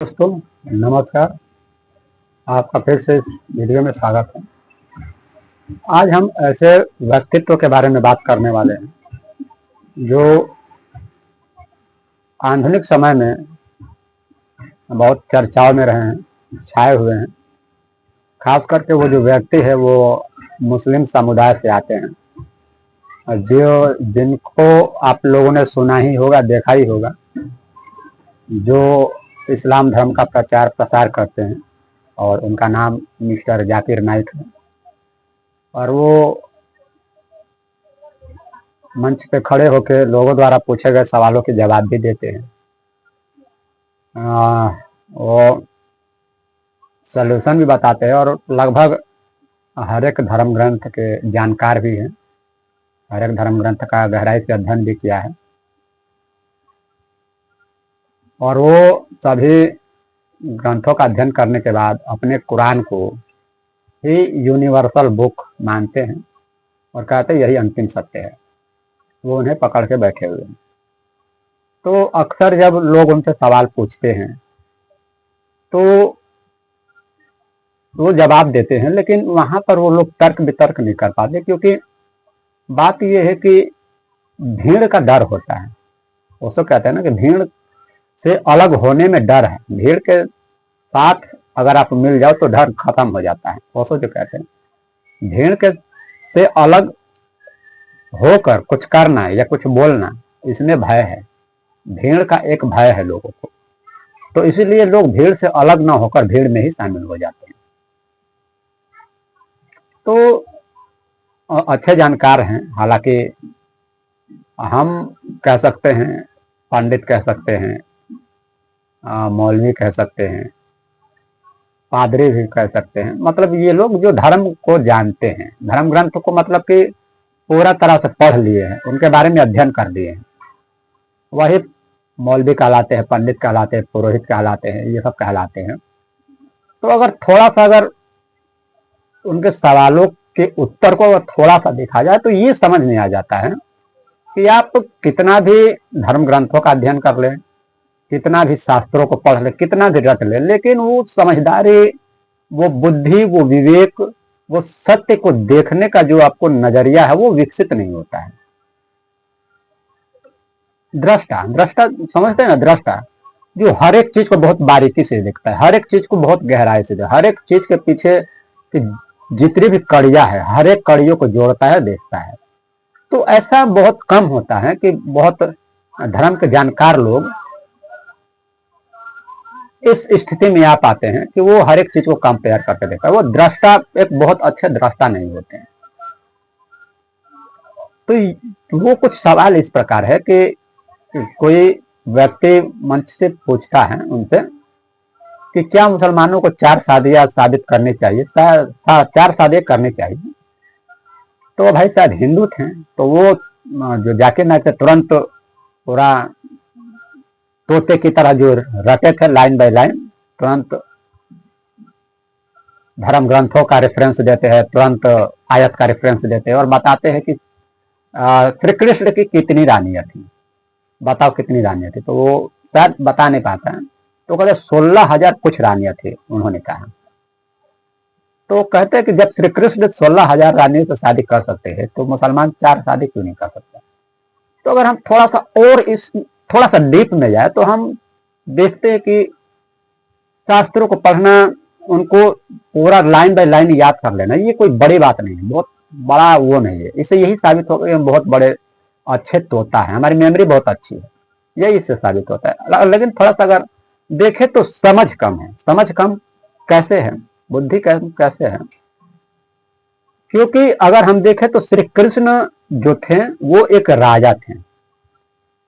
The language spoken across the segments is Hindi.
दोस्तों नमस्कार। आपका फिर से इस वीडियो में स्वागत है। आज हम ऐसे व्यक्तित्व के बारे में बात करने वाले हैं जो आधुनिक समय में बहुत चर्चाओं में रहे हैं, छाए हुए हैं। खास करके वो जो व्यक्ति है वो मुस्लिम समुदाय से आते हैं, जो जिनको आप लोगों ने सुना ही होगा, देखा ही होगा, जो इस्लाम धर्म का प्रचार प्रसार करते हैं और उनका नाम मिस्टर जाकिर नाइक है। और वो मंच पे खड़े होकर लोगों द्वारा पूछे गए सवालों के जवाब भी देते हैं। वो सलूशन भी बताते हैं और लगभग हर एक धर्म ग्रंथ के जानकार भी हैं, हर एक धर्म ग्रंथ का गहराई से अध्ययन भी किया है। और वो सभी ग्रंथों का अध्ययन करने के बाद अपने कुरान को ही यूनिवर्सल बुक मानते हैं और कहते हैं यही अंतिम सत्य है। वो उन्हें पकड़ के बैठे हुए हैं। तो अक्सर जब लोग उनसे सवाल पूछते हैं तो वो जवाब देते हैं, लेकिन वहां पर वो लोग तर्क वितर्क नहीं कर पाते, क्योंकि बात यह है कि भीड़ का डर होता है। उसको कहते हैं ना कि भीड़ से अलग होने में डर है। भीड़ के साथ अगर आप मिल जाओ तो डर खत्म हो जाता है। वो जो कहते हैं भीड़ के से अलग होकर कुछ करना या कुछ बोलना, इसमें भय है। भीड़ का एक भय है लोगों को, तो इसीलिए लोग भीड़ से अलग ना होकर भीड़ में ही शामिल हो जाते हैं। तो अच्छे जानकार हैं, हालांकि हम कह सकते हैं, पंडित कह सकते हैं, मौलवी कह सकते हैं, पादरी भी कह सकते हैं। मतलब ये लोग जो धर्म को जानते हैं, धर्म ग्रंथ को मतलब कि पूरा तरह से पढ़ लिए हैं, उनके बारे में अध्ययन कर लिए हैं, वही मौलवी कहलाते हैं, पंडित कहलाते हैं, पुरोहित कहलाते हैं, ये सब कहलाते हैं। तो अगर थोड़ा सा अगर उनके सवालों के उत्तर को अगर थोड़ा सा देखा जाए तो ये समझ में आ जाता है कि आप कितना भी धर्म ग्रंथों का अध्ययन कर लें, कितना भी शास्त्रों को पढ़ ले, कितना भी रट ले, लेकिन वो समझदारी, वो बुद्धि, वो विवेक, वो सत्य को देखने का जो आपको नजरिया है वो विकसित नहीं होता है। दृष्टा दृष्टा समझते हैं ना, दृष्टा जो हर एक चीज को बहुत बारीकी से देखता है, हर एक चीज को बहुत गहराई से देखता है, हर एक चीज के पीछे जितनी भी कड़ियां है, हर एक कड़ियों को जोड़ता है, देखता है। तो ऐसा बहुत कम होता है कि बहुत धर्म के जानकार लोग इस स्थिति में आ पाते हैं कि वो हर एक चीज को कंपेयर करके देखा है। वो दृष्टा एक बहुत अच्छे दृष्टा नहीं होते हैं। तो वो कुछ सवाल इस प्रकार है कि कोई व्यक्ति मंच से पूछता है उनसे कि क्या मुसलमानों को 4 शादियां साबित करनी चाहिए, 4 शादियां करनी चाहिए। तो भाई शायद हिंदू थे, तो वो जो जाकिर नाइक तुरंत पूरा तोते की तरह जो रटे थे लाइन बाय लाइन, तुरंत धर्म ग्रंथों का रेफरेंस देते हैं, तुरंत आयत का रेफरेंस देते हैं और बताते हैं कि श्री कृष्ण की कितनी रानियां थी, बताओ कितनी रानियां थी। तो वो शायद बता नहीं पाता है, तो कहते 16,000 कुछ रानियां थी, उन्होंने कहा। तो कहते हैं कि जब श्री कृष्ण 16,000 रानियों से शादी कर सकते हैं तो मुसलमान 4 शादी क्यों नहीं कर सकते। तो अगर हम थोड़ा सा और थोड़ा सा डीप में जाए तो हम देखते हैं कि शास्त्रों को पढ़ना, उनको पूरा लाइन बाय लाइन याद कर लेना, ये कोई बड़ी बात नहीं है, बहुत बड़ा वो नहीं है। इससे यही साबित होगा कि हम बहुत बड़े अच्छे तोता है, हमारी मेमोरी बहुत अच्छी है, यही इससे साबित होता है। लेकिन थोड़ा सा अगर देखे तो समझ कम है। समझ कम कैसे है, बुद्धि कैसे है, क्योंकि अगर हम देखें तो श्री कृष्ण जो थे वो एक राजा थे,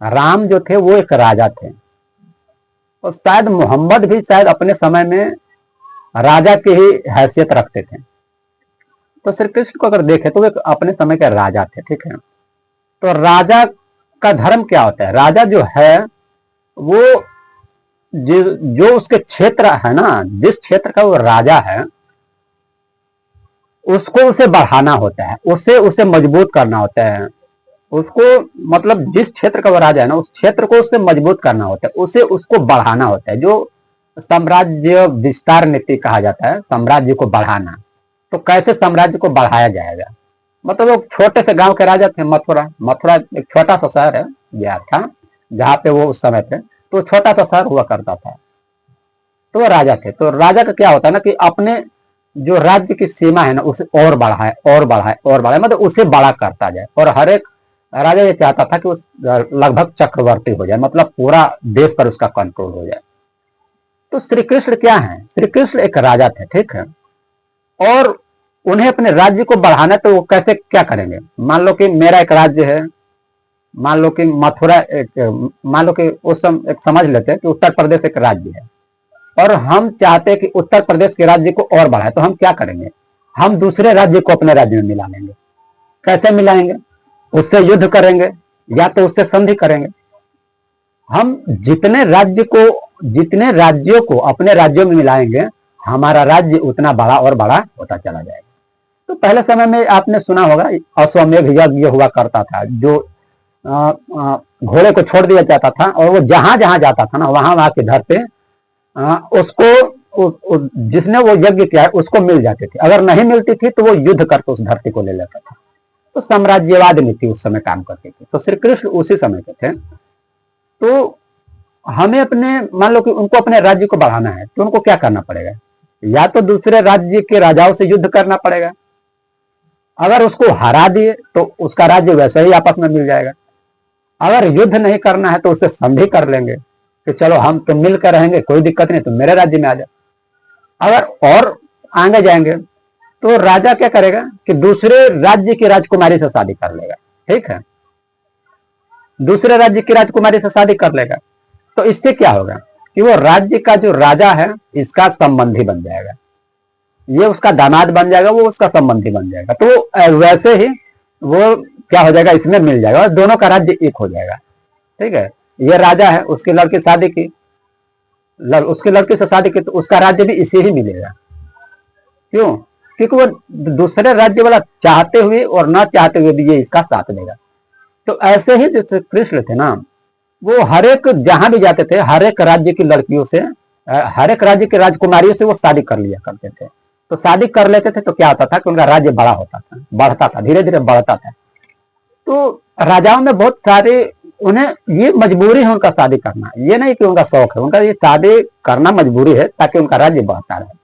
राम जो थे वो एक राजा थे, और शायद मोहम्मद भी शायद अपने समय में राजा की ही हैसियत रखते थे। तो श्री कृष्ण को अगर देखें तो वो अपने समय के राजा थे, ठीक है। तो राजा का धर्म क्या होता है, राजा जो है वो जो उसके क्षेत्र है ना, जिस क्षेत्र का वो राजा है उसको उसे बढ़ाना होता है, उसे मजबूत करना होता है, उसको मतलब जिस क्षेत्र का वो राजा है ना उस क्षेत्र को उससे मजबूत करना होता है, उसको बढ़ाना होता है। जो साम्राज्य विस्तार नीति कहा जाता है, साम्राज्य को बढ़ाना। तो कैसे साम्राज्य को बढ़ाया जाएगा? मतलब वो छोटे से गांव के राजा थे, मथुरा। मथुरा एक छोटा सा शहर है बिहार था, जहाँ पे वो उस समय थे। तो छोटा सा शहर हुआ करता था, तो वो राजा थे। तो राजा का क्या होता है ना कि अपने जो राज्य की सीमा है ना उसे और बढ़ाए और बढ़ाए और बढ़ाए, मतलब उसे बड़ा करता जाए। और हर एक राजा ये चाहता था कि उस लगभग चक्रवर्ती हो जाए, मतलब पूरा देश पर उसका कंट्रोल हो जाए। तो श्री कृष्ण क्या है? श्री कृष्ण एक राजा थे, ठीक है, और उन्हें अपने राज्य को बढ़ाना, तो वो कैसे क्या करेंगे? मान लो कि मेरा एक राज्य है, मान लो कि मथुरा एक, मान लो कि उस एक समझ लेते हैं कि उत्तर प्रदेश एक राज्य है, और हम चाहते हैं कि उत्तर प्रदेश के राज्य को और बढ़ाए। तो हम क्या करेंगे? हम दूसरे राज्य को अपने राज्य में मिला लेंगे। कैसे मिलाएंगे? उससे युद्ध करेंगे या तो उससे संधि करेंगे। हम जितने राज्यों को अपने राज्यों में मिलाएंगे, हमारा राज्य उतना बड़ा और बड़ा होता चला जाएगा। तो पहले समय में आपने सुना होगा अश्वमेध यज्ञ हुआ करता था, जो घोड़े को छोड़ दिया जाता था और वो जहां जहां जाता था ना, वहां वहां के धर पे उसको जिसने वो यज्ञ किया है उसको मिल जाती थी। अगर नहीं मिलती थी तो वो युद्ध करके उस धरती को ले लेता था। तो साम्राज्यवाद नीति उस समय काम करती थी। तो श्री कृष्ण उसी समय के थे। तो हमें अपने, मान लो कि उनको अपने राज्य को बढ़ाना है, तो उनको क्या करना पड़ेगा? या तो दूसरे राज्य के राजाओं से युद्ध करना पड़ेगा। अगर उसको हरा दिए तो उसका राज्य वैसे ही आपस में मिल जाएगा। अगर युद्ध नहीं करना है तो उससे संधि कर लेंगे कि चलो हम तो मिलकर रहेंगे, कोई दिक्कत नहीं, तुम मेरे राज्य में आ जाओ। अगर और आगे जाएंगे तो राजा क्या करेगा कि दूसरे राज्य की राजकुमारी से शादी कर लेगा, ठीक है, दूसरे राज्य की राजकुमारी से शादी कर लेगा। तो इससे क्या होगा कि वो राज्य का जो राजा है इसका संबंधी बन जाएगा, ये उसका दामाद बन जाएगा, वो उसका संबंधी बन जाएगा। तो वैसे ही वो क्या हो जाएगा, इसमें मिल जाएगा और दोनों का राज्य एक हो जाएगा, ठीक है। ये राजा है, उसकी लड़की शादी की, उसकी लड़की से शादी की, तो उसका राज्य भी इसी ही मिलेगा। क्यों? क्योंकि वो दूसरे राज्य वाला चाहते हुए और न चाहते हुए भी ये इसका साथ देगा। तो ऐसे ही जो कृष्ण थे ना, वो हर एक जहां भी जाते थे, हर एक राज्य की लड़कियों से, हर एक राज्य की राजकुमारियों से वो शादी कर लिया करते थे। तो शादी कर लेते थे तो क्या होता था कि उनका राज्य बड़ा होता था, बढ़ता था, धीरे धीरे बढ़ता था। तो राजाओं में बहुत सारे, उन्हें ये मजबूरी है उनका शादी करना, ये नहीं कि उनका शौक है, उनका ये शादी करना मजबूरी है ताकि उनका राज्य बढ़ता रहे।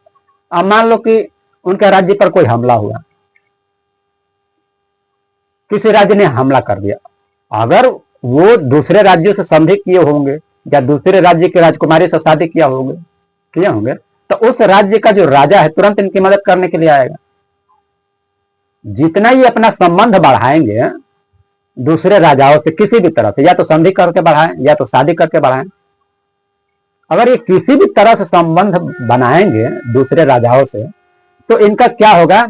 अब मान लो कि उनके राज्य पर कोई हमला हुआ, किसी राज्य ने हमला कर दिया, अगर वो दूसरे राज्यों से संधि किए होंगे या दूसरे राज्य की राजकुमारी से शादी किए होंगे, तो उस राज्य का जो राजा है तुरंत इनकी मदद करने के लिए आएगा। जितना ये अपना संबंध बढ़ाएंगे दूसरे राजाओं से किसी भी तरह से, या तो संधि करके बढ़ाएं या तो शादी करके बढ़ाएं, अगर ये किसी भी तरह से संबंध बनाएंगे दूसरे राजाओं से, तो इनका क्या होगा,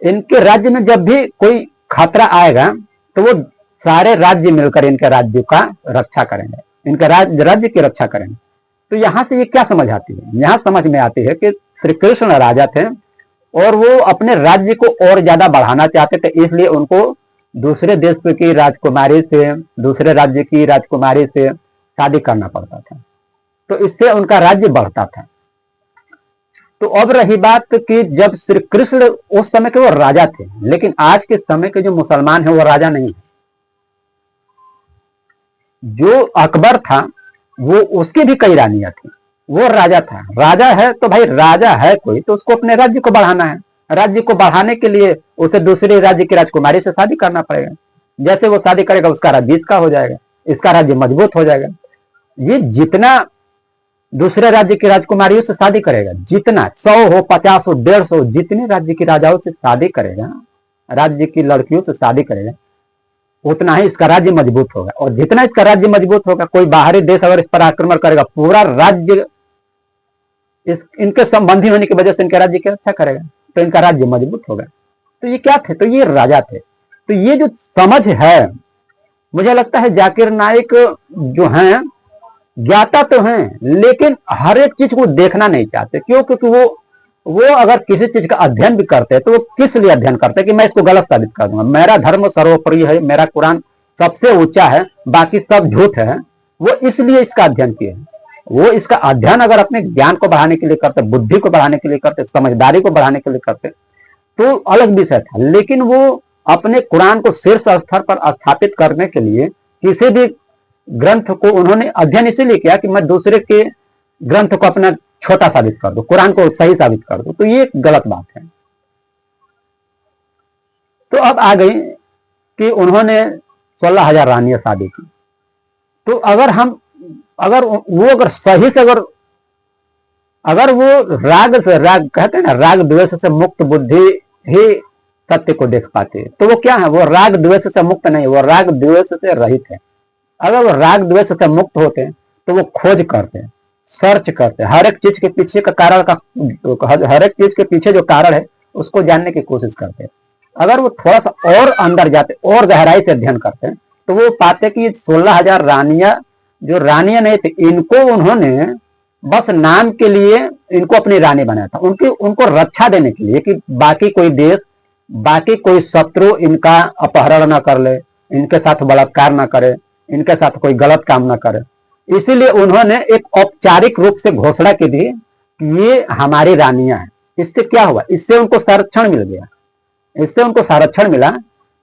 इनके राज्य में जब भी कोई खतरा आएगा तो वो सारे राज्य मिलकर इनके राज्य का रक्षा करेंगे, इनके राज्य की रक्षा करेंगे। तो यहां से ये क्या समझ आती है? यहां समझ में आती है कि श्री कृष्ण राजा थे और वो अपने राज्य को और ज्यादा बढ़ाना चाहते थे, इसलिए उनको दूसरे देश की राजकुमारी से, दूसरे राज्य की राजकुमारी से शादी करना पड़ता था। तो इससे उनका राज्य बढ़ता था। तो अब रही बात कि जब श्री कृष्ण उस समय के वो राजा थे, लेकिन आज के समय के जो मुसलमान है वो राजा नहीं है। जो अकबर था वो, उसकी भी कई रानियां थी, वो राजा था। राजा है तो भाई राजा है कोई, तो उसको अपने राज्य को बढ़ाना है। राज्य को बढ़ाने के लिए उसे दूसरे राज्य की राजकुमारी से शादी करना पड़ेगा। जैसे वो शादी करेगा उसका राज्य इसका हो जाएगा, इसका राज्य मजबूत हो जाएगा। ये जितना दूसरे राज्य की राजकुमारियों से शादी करेगा, जितना 100 हो, 50 हो, 150 हो, जितने राज्य की राजाओं से शादी करेगा, राज्य की लड़कियों से शादी करेगा, उतना ही इसका राज्य मजबूत होगा। और जितना इसका राज्य मजबूत होगा, कोई बाहरी देश अगर इस पर आक्रमण करेगा, पूरा राज्य इनके संबंधी होने की वजह से इनके राज्य की रक्षा करेगा, तो इनका राज्य मजबूत होगा। तो ये क्या थे? तो ये राजा थे। तो ये जो समझ है, मुझे लगता है जाकिर नाइक जो हैं ज्ञाता तो हैं, लेकिन हर एक चीज को देखना नहीं चाहते। क्यों? क्योंकि वो अगर किसी चीज का अध्ययन भी करते हैं तो वो किस लिए अध्ययन करते हैं कि मैं इसको गलत साबित कर दूंगा, मेरा धर्म सर्वोपरि है, मेरा कुरान सबसे ऊंचा है, बाकी सब झूठ है। वो इसलिए इसका अध्ययन किए हैं। वो इसका अध्ययन अगर अपने ज्ञान को बढ़ाने के लिए करते, बुद्धि को बढ़ाने के लिए करते, समझदारी को बढ़ाने के लिए करते, तो अलग विषय था। लेकिन वो अपने कुरान को शीर्ष स्तर पर स्थापित करने के लिए किसी भी ग्रंथ को उन्होंने अध्ययन इसीलिए किया कि मैं दूसरे के ग्रंथ को अपना छोटा साबित कर दूं, कुरान को सही साबित कर दूं, तो ये गलत बात है। तो अब आ गई कि उन्होंने 16,000 रानियां शादी की। तो अगर वो सही से अगर वो राग कहते हैं ना, राग द्वेष से मुक्त बुद्धि ही सत्य को देख पाते, तो वो क्या है, वो राग द्वेष से मुक्त नहीं, वो राग द्वेष से रहित है। अगर वो राग द्वेष से मुक्त होते तो वो खोज करते, सर्च करते, हर एक चीज के पीछे का कारण हर एक चीज के पीछे जो कारण है उसको जानने की कोशिश करते। अगर वो थोड़ा सा और अंदर जाते और गहराई से अध्ययन करते तो वो पाते कि 16,000 रानियां जो रानियां नहीं थी, इनको उन्होंने बस नाम के लिए इनको अपनी रानी बनाया था, उनको रक्षा देने के लिए कि बाकी कोई देश, बाकी कोई शत्रु इनका अपहरण ना कर ले, इनके साथ बलात्कार ना करे, इनके साथ कोई गलत काम ना करे। इसीलिए उन्होंने एक औपचारिक रूप से घोषणा की थी कि ये हमारी रानियां हैं। इससे क्या हुआ, इससे उनको संरक्षण मिल गया। इससे उनको संरक्षण मिला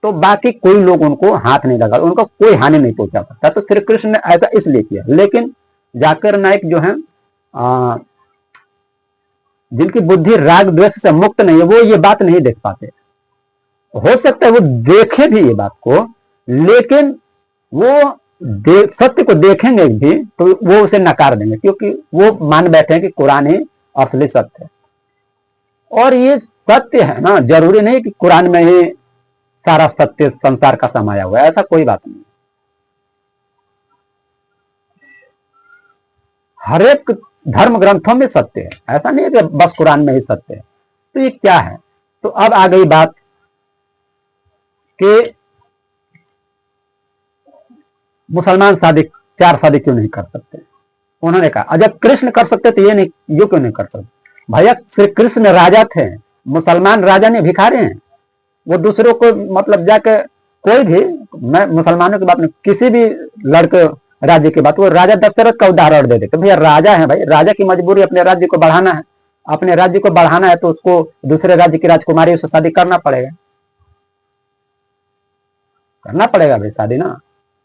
तो बाकी कोई लोग उनको हाथ नहीं लगा, उनको कोई हानि नहीं पहुंचा सकता। तो श्री कृष्ण ने ऐसा इसलिए किया। लेकिन जाकिर नाइक जो है, जिनकी बुद्धि राग द्वेष से मुक्त नहीं है, वो ये बात नहीं देख पाते। हो सकता है वो देखे भी ये बात को, लेकिन वो सत्य को देखेंगे भी तो वो उसे नकार देंगे, क्योंकि वो मान बैठे हैं कि कुरान ही असली सत्य है। और ये सत्य है ना, जरूरी नहीं कि कुरान में ही सारा सत्य संसार का समाया हुआ है, ऐसा कोई बात नहीं। हर एक धर्म ग्रंथों में सत्य है, ऐसा नहीं है कि बस कुरान में ही सत्य है। तो ये क्या है, तो अब आ गई बात कि मुसलमान चार शादी क्यों नहीं कर सकते। उन्होंने कहा जब कृष्ण कर सकते तो ये क्यों नहीं कर सकते। भैया श्री कृष्ण राजा थे, मुसलमान राजा नहीं, भिखारी हैं। वो दूसरों को मतलब जाके कोई भी, मैं मुसलमानों की बात नहीं, किसी भी लड़के राज्य की बात, वो राजा दशरथ का उदाहरण दे देते। भैया राजा है, भाई राजा की मजबूरी अपने राज्य को बढ़ाना है, अपने राज्य को बढ़ाना है तो उसको दूसरे राज्य की राजकुमारी से शादी करना पड़ेगा भाई शादी ना।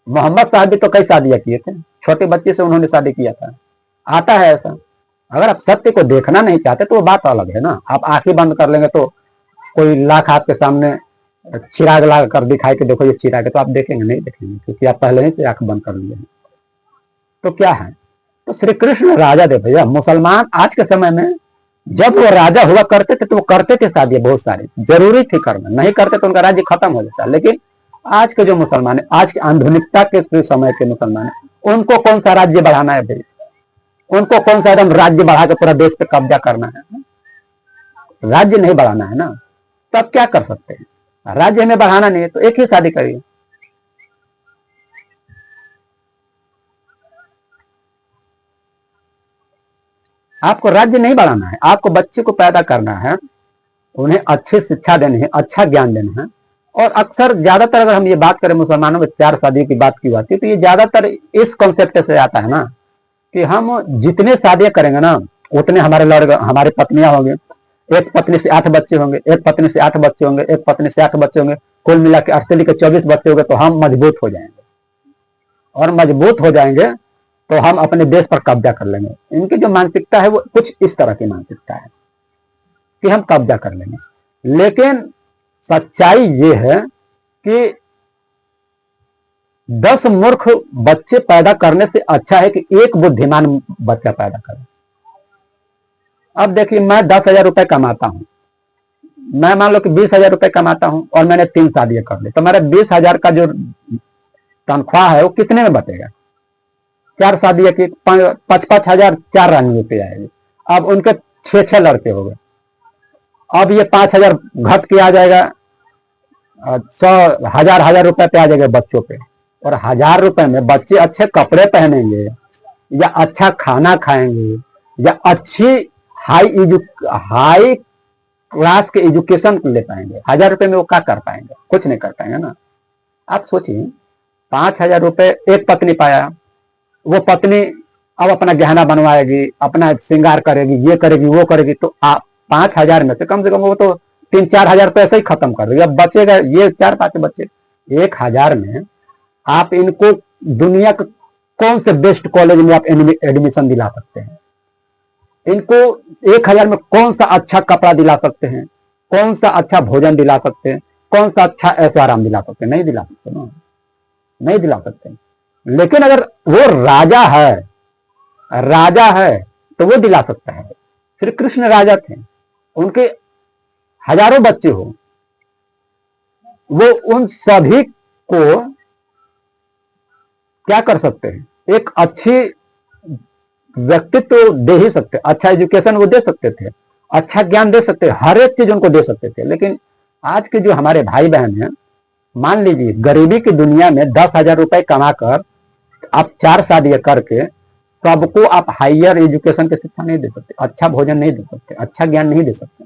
मोहम्मद साहब भी तो कई शादियां किए थे, छोटे बच्चे से उन्होंने शादी किया था, आता है ऐसा। अगर आप सत्य को देखना नहीं चाहते तो वो बात अलग है ना। आप आंखें बंद कर लेंगे तो कोई लाख आपके सामने चिराग ला कर दिखाई के देखो ये चिराग है, तो आप देखेंगे नहीं, देखेंगे, क्योंकि आप पहले ही से आंख बंद कर लिए हैं। तो क्या है, तो श्री कृष्ण राजा थे भैया। मुसलमान आज के समय में जब वो राजा हुआ करते थे तो वो करते थे शादियां बहुत सारी, जरूरी थी करना, नहीं करते तो उनका राज्य खत्म हो जाता। लेकिन आज के जो मुसलमान है, आज की आधुनिकता के समय के मुसलमान है, उनको कौन सा राज्य बढ़ाना है भाई, उनको कौन सा एकदम राज्य बढ़ा के पूरा देश पे कब्जा करना है, राज्य नहीं बढ़ाना है ना। तब क्या कर सकते हैं, राज्य में बढ़ाना नहीं है तो एक ही शादी करिए। आपको राज्य नहीं बढ़ाना है, आपको बच्चे को पैदा करना है, उन्हें अच्छी शिक्षा देनी है, अच्छा ज्ञान देना है। और अक्सर ज्यादातर अगर हम ये बात करें मुसलमानों में 4 शादी की बात की जाती है, तो ये ज्यादातर इस कॉन्सेप्ट से आता है ना कि हम जितने शादियां करेंगे ना उतने हमारी पत्नियां होंगे, एक पत्नी से 8 बच्चे होंगे, एक पत्नी से 8 बच्चे होंगे, एक पत्नी से 8 बच्चे होंगे, कुल मिला के 88 के 24 बच्चे होंगे, तो हम मजबूत हो जाएंगे। और मजबूत हो जाएंगे तो हम अपने देश पर कब्जा कर लेंगे। इनकी जो मानसिकता है वो कुछ इस तरह की मानसिकता है कि हम कब्जा कर लेंगे। लेकिन सच्चाई ये है कि 10 मूर्ख बच्चे पैदा करने से अच्छा है कि एक बुद्धिमान बच्चा पैदा करें। अब देखिए, मैं 10,000 रुपए कमाता हूं, मैं मान लो कि 20,000 रुपए कमाता हूं और मैंने 3 शादियां कर ली, तो मेरा 20,000 का जो तनख्वाह है वो कितने में बचेगा। 4 शादियां की 5,000 4 रानियों पे आएगी। अब उनके 6 लड़के हो गए, अब ये 5,000 घट के आ जाएगा 100,000 रुपए पे आ जाएगा बच्चों पे। और 1,000 रुपए में बच्चे अच्छे कपड़े पहनेंगे या अच्छा खाना खाएंगे या अच्छी हाई क्लास के एजुकेशन ले पाएंगे। 1,000 रुपए में वो क्या कर पाएंगे, कुछ नहीं कर पाएंगे ना। आप सोचिए 5,000 रुपए एक पत्नी पाया, वो पत्नी अब अपना गहना बनवाएगी, अपना श्रृंगार करेगी, ये करेगी वो करेगी, तो आप 5,000 में से कम वो तो 3-4 हजार पैसे ही खत्म कर देगी। अब बचेगा ये 4-5 बच्चे। 1,000 में आप इनको दुनिया के कौन से बेस्ट कॉलेज में आप एडमिशन दिला सकते हैं? इनको 1,000 में कौन सा अच्छा कपड़ा दिला सकते हैं? कौन सा अच्छा भोजन दिला सकते हैं? कौन सा अच्छा ऐसा आराम दिला सकते हैं? नहीं दिला सकते ना, नहीं दिला सकते। लेकिन अगर वो राजा है तो वो दिला सकता है। श्री कृष्ण राजा थे, उनके हजारों बच्चे हो, वो उन सभी को क्या कर सकते हैं? एक अच्छी व्यक्तित्व तो दे ही सकते, अच्छा एजुकेशन वो दे सकते थे, अच्छा ज्ञान दे सकते, हर एक चीज उनको दे सकते थे। लेकिन आज के जो हमारे भाई बहन हैं, मान लीजिए गरीबी की दुनिया में 10,000 रुपए कमाकर आप 4 शादी करके सबको आप हायर एजुकेशन की शिक्षा नहीं दे सकते, अच्छा भोजन नहीं दे सकते, अच्छा ज्ञान नहीं दे सकते।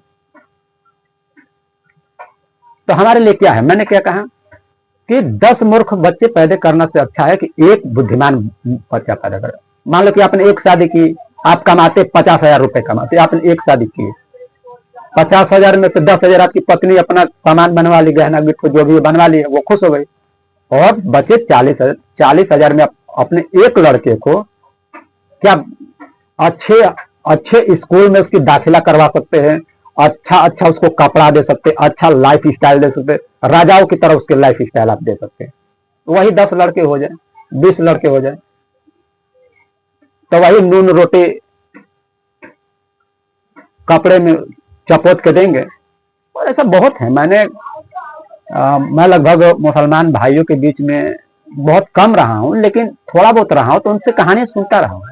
तो हमारे लिए क्या है? मैंने क्या कहा कि 10 मूर्ख बच्चे पैदा करने से अच्छा है कि एक बुद्धिमान बच्चा पैदा करें। मान लो कि आपने एक शादी की, आप कमाते 50,000 रुपए कमाते, आपने एक शादी की, 50,000 में से 10,000 आपकी पत्नी अपना सामान बनवा ली, गहना गिफ्ट जो भी बनवा ली, वो खुश हो गई, और बचे 40,000। 40,000 में आप अपने एक लड़के को क्या अच्छे अच्छे स्कूल में उसकी दाखिला करवा सकते हैं, अच्छा अच्छा उसको कपड़ा दे सकते, अच्छा लाइफ स्टाइल दे सकते, राजाओं की तरह उसके लाइफ स्टाइल आप दे सकते हैं। वही 10 लड़के हो जाए, 20 लड़के हो जाए, तो वही नून रोटी कपड़े में चपोत के देंगे। और ऐसा बहुत है। मैं लगभग मुसलमान भाइयों के बीच में बहुत कम रहा हूं, लेकिन थोड़ा बहुत रहा हूं, तो उनसे कहानी सुनता रहा हूं।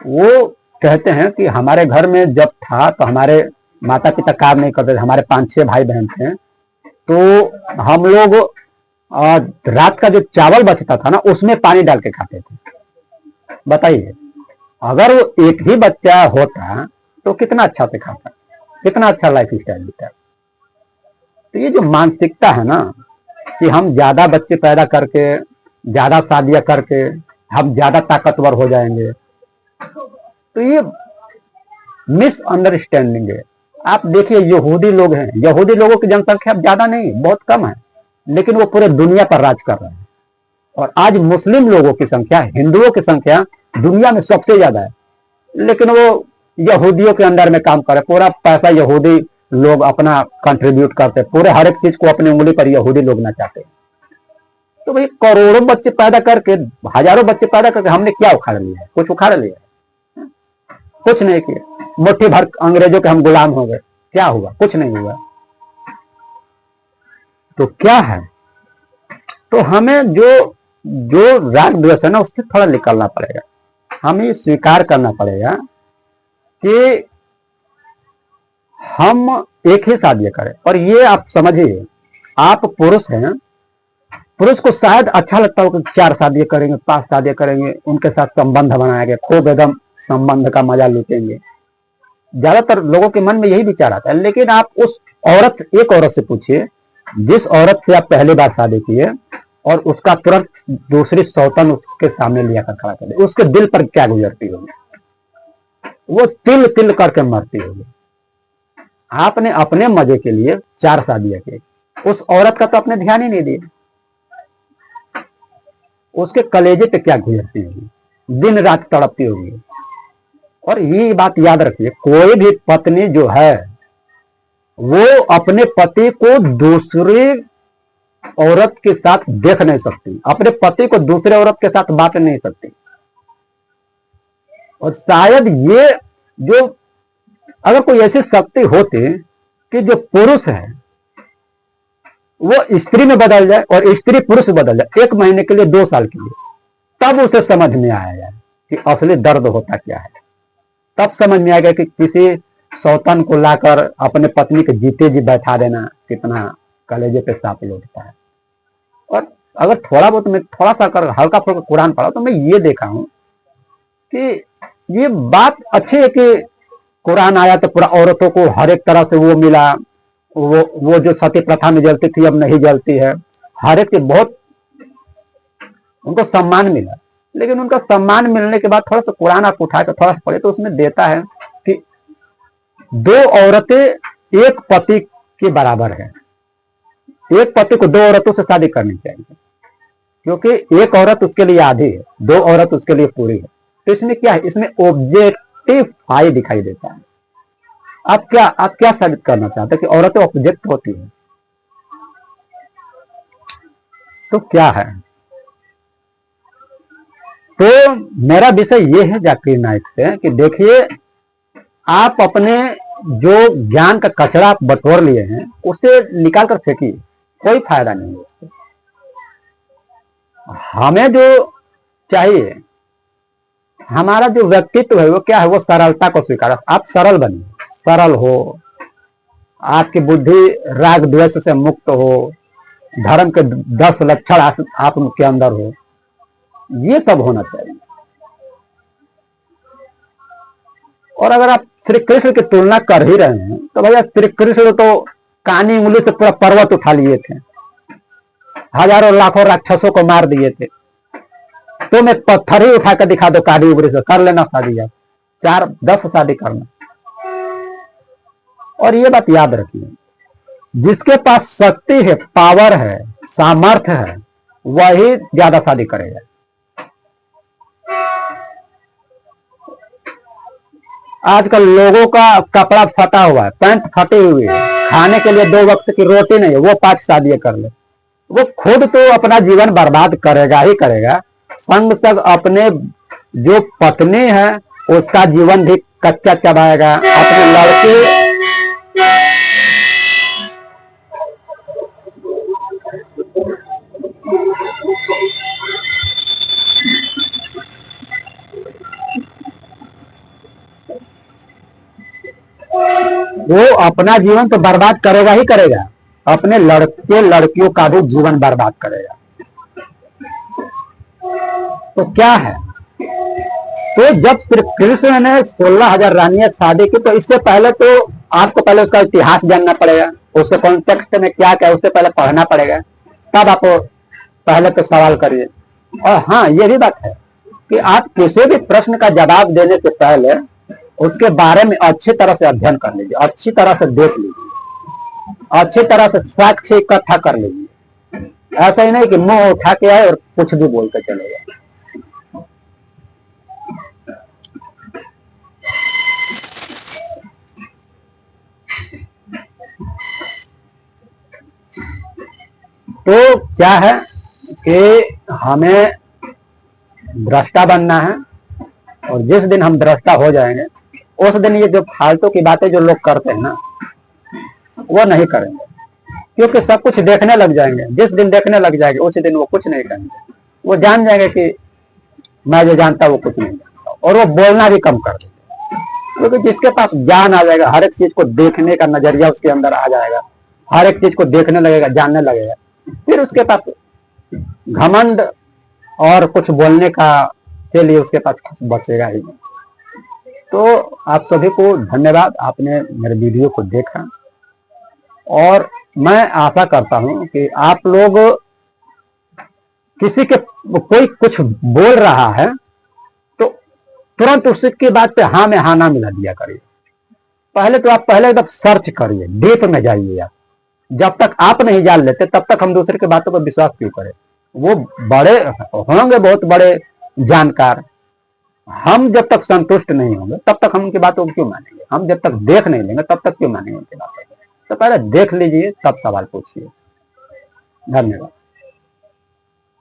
वो कहते हैं कि हमारे घर में जब था तो हमारे माता पिता काम नहीं करते थे, हमारे 5-6 भाई बहन थे, तो हम लोग रात का जो चावल बचता था ना, उसमें पानी डाल के खाते थे। बताइए, अगर वो एक ही बच्चा होता तो कितना अच्छा से खाता, कितना अच्छा लाइफ स्टाइल होता। तो ये जो मानसिकता है ना कि हम ज्यादा बच्चे पैदा करके, ज्यादा शादियां करके हम ज्यादा ताकतवर हो जाएंगे, तो ये मिसअंडरस्टैंडिंग है। आप देखिए, यहूदी लोग हैं, यहूदी लोगों की जनसंख्या ज्यादा नहीं, बहुत कम है, लेकिन वो पूरे दुनिया पर राज कर रहे हैं। और आज मुस्लिम लोगों की संख्या, हिंदुओं की संख्या दुनिया में सबसे ज्यादा है, लेकिन वो यहूदियों के अंडर में काम करे, पूरा पैसा यहूदी लोग अपना कंट्रीब्यूट करते, पूरे हर एक चीज को अपनी उंगली पर यहूदी लोग ना चाहते। तो भाई करोड़ों बच्चे पैदा करके, हजारों बच्चे पैदा करके हमने क्या उखाड़ लिया है? कुछ उखाड़ लिया? कुछ नहीं किया। मुट्ठी भर अंग्रेजों के हम गुलाम हो गए, क्या हुआ? कुछ नहीं हुआ। तो क्या है? तो हमें जो राग द्वेष है ना, उससे थोड़ा निकलना पड़ेगा। हमें स्वीकार करना पड़ेगा कि हम एक ही शादी करें। और ये आप समझिए, आप पुरुष हैं, पुरुष को शायद अच्छा लगता हो कि 4 शादियां करेंगे, 5 शादियां करेंगे, उनके साथ संबंध बनाएंगे, खूब एकदम संबंध का मजा लूटेंगे। ज्यादातर लोगों के मन में यही विचार आता है। लेकिन आप उस एक औरत से पूछिए, जिस औरत से आप पहली बार शादी किए और उसका तुरंत दूसरी सौतन उसके सामने लिया कर खड़ा कर दे, उसके दिल पर क्या गुजरती होगी? वो तिल तिल करके मरती होगी। आपने अपने मजे के लिए 4 शादियां की, उस औरत का तो आपने ध्यान ही नहीं दिया। उसके कलेजे पे क्या गुजरती होगी, दिन रात तड़पती होगी। और ये बात याद रखिए, कोई भी पत्नी जो है वो अपने पति को दूसरी औरत के साथ देख नहीं सकती, अपने पति को दूसरे औरत के साथ बांट नहीं सकती। और शायद ये जो, अगर कोई ऐसी शक्ति होती कि जो पुरुष है वो स्त्री में बदल जाए और स्त्री पुरुष में बदल जाए 1 महीने के लिए, 2 साल के लिए, तब उसे समझ में आएगा कि असली दर्द होता क्या है। तब समझ में आएगा कि किसी सौतन को लाकर अपने पत्नी के जीते जी बैठा देना कितना कलेजे पे सांप लौटता है। और अगर थोड़ा बहुत मैं थोड़ा सा कर हल्का फुल्का कुरान पढ़ा तो मैं ये देखा हूं कि ये बात अच्छी है कि कुरान आया तो पूरा औरतों को हर एक तरह से वो मिला, वो जो सती प्रथा में जलती थी अब नहीं जलती है, हर एक के बहुत उनको सम्मान मिला। लेकिन उनका सम्मान मिलने के बाद थोड़ा सा कुरान आप उठा के थोड़ा सा पढ़े तो उसमें देता है कि 2 औरतें एक पति के बराबर है। एक पति को 2 औरतों से शादी करनी चाहिए, क्योंकि एक औरत उसके लिए आधी है, 2 औरत उसके लिए पूरी है। तो इसमें क्या है, इसमें ऑब्जेक्टिव फाई दिखाई देता है। आप क्या साबित करना चाहते हैं कि औरतें ऑब्जेक्ट होती है? तो क्या है? तो मेरा विषय ये है जाकिर नाइक से कि देखिए, आप अपने जो ज्ञान का कचरा आप बटोर लिए हैं उसे निकाल कर फेंकिए, कोई फायदा नहीं है उससे। हमें जो चाहिए, हमारा जो व्यक्तित्व है वो क्या है, वो सरलता को स्वीकार। आप सरल बनिए, सरल हो, आपकी बुद्धि राग द्वेष से मुक्त हो, धर्म के 10 लक्षण आप उनके अंदर हो, ये सब होना चाहिए। और अगर आप श्री कृष्ण की तुलना कर ही रहे हैं तो भैया श्री कृष्ण तो कानी उंगली से पूरा पर्वत उठा लिए थे, हजारों लाखों राक्षसों को मार दिए थे। तो मैं पत्थर ही उठा कर दिखा दो कानी उंगली से, कर लेना शादी, आप 4-10 शादी करना। और ये बात याद रखिए, जिसके पास शक्ति है, पावर है, सामर्थ्य है, वही ज्यादा शादी करेगा। आजकल लोगों का कपड़ा फटा हुआ है, पैंट फटे हुए है, खाने के लिए 2 वक्त की रोटी नहीं है, वो 5 शादियां कर ले। वो खुद तो अपना जीवन बर्बाद करेगा ही करेगा, संग संग अपने जो पत्नी है उसका जीवन भी कच्चा चबाएगा। अपने लड़के वो अपना जीवन तो बर्बाद करेगा ही करेगा, अपने लड़के लड़कियों का भी जीवन बर्बाद करेगा। तो क्या है, तो जब श्री कृष्ण ने 16,000 रानियां शादी की, तो इससे पहले तो आपको पहले उसका इतिहास जानना पड़ेगा, उसके कॉन्टेक्स्ट में क्या क्या उससे पहले पढ़ना पड़ेगा, तब आप पहले तो सवाल करिए। और हाँ, ये भी बात है कि आप किसी भी प्रश्न का जवाब देने से पहले उसके बारे में अच्छी तरह से अध्ययन कर लीजिए, अच्छी तरह से देख लीजिए, अच्छी तरह से साक्ष्य इकट्ठा कर लीजिए। ऐसा ही नहीं कि मुंह उठा के आए और कुछ भी बोल के चले गए। तो क्या है कि हमें दृष्टा बनना है, और जिस दिन हम दृष्टा हो जाएंगे उस दिन ये जो फालतू की बातें जो लोग करते हैं ना, वो नहीं करेंगे, क्योंकि सब कुछ देखने लग जाएंगे। जिस दिन देखने लग जाएंगे उसी दिन वो कुछ नहीं करेंगे। वो जान जाएंगे कि मैं जो जानता वो कुछ नहीं जानता, और वो बोलना भी कम कर देंगे, क्योंकि जिसके पास ज्ञान आ जाएगा, हर एक चीज को देखने का नजरिया उसके अंदर आ जाएगा, हर एक चीज को देखने लगेगा, जानने लगेगा, फिर उसके पास घमंड और कुछ बोलने का के लिए उसके पास कुछ बचेगा ही नहीं। तो आप सभी को धन्यवाद, आपने मेरे वीडियो को देखा, और मैं आशा करता हूं कि आप लोग किसी के कोई कुछ बोल रहा है तो तुरंत उसके बाद पे हाँ में हाँ ना मिला दिया करिए। पहले तो आप एकदम सर्च करिए, डीप में जाइए। आप जब तक आप नहीं जान लेते तब तक हम दूसरे की बातों पर विश्वास क्यों करें? वो बड़े होंगे, बहुत बड़े जानकार, हम जब तक संतुष्ट नहीं होंगे तब तक हम उनकी बातों को क्यों मानेंगे? हम जब तक देख नहीं लेंगे तब तक क्यों मानेंगे उनकी बातों को? तो पहले देख लीजिए, तब सवाल पूछिए। धन्यवाद।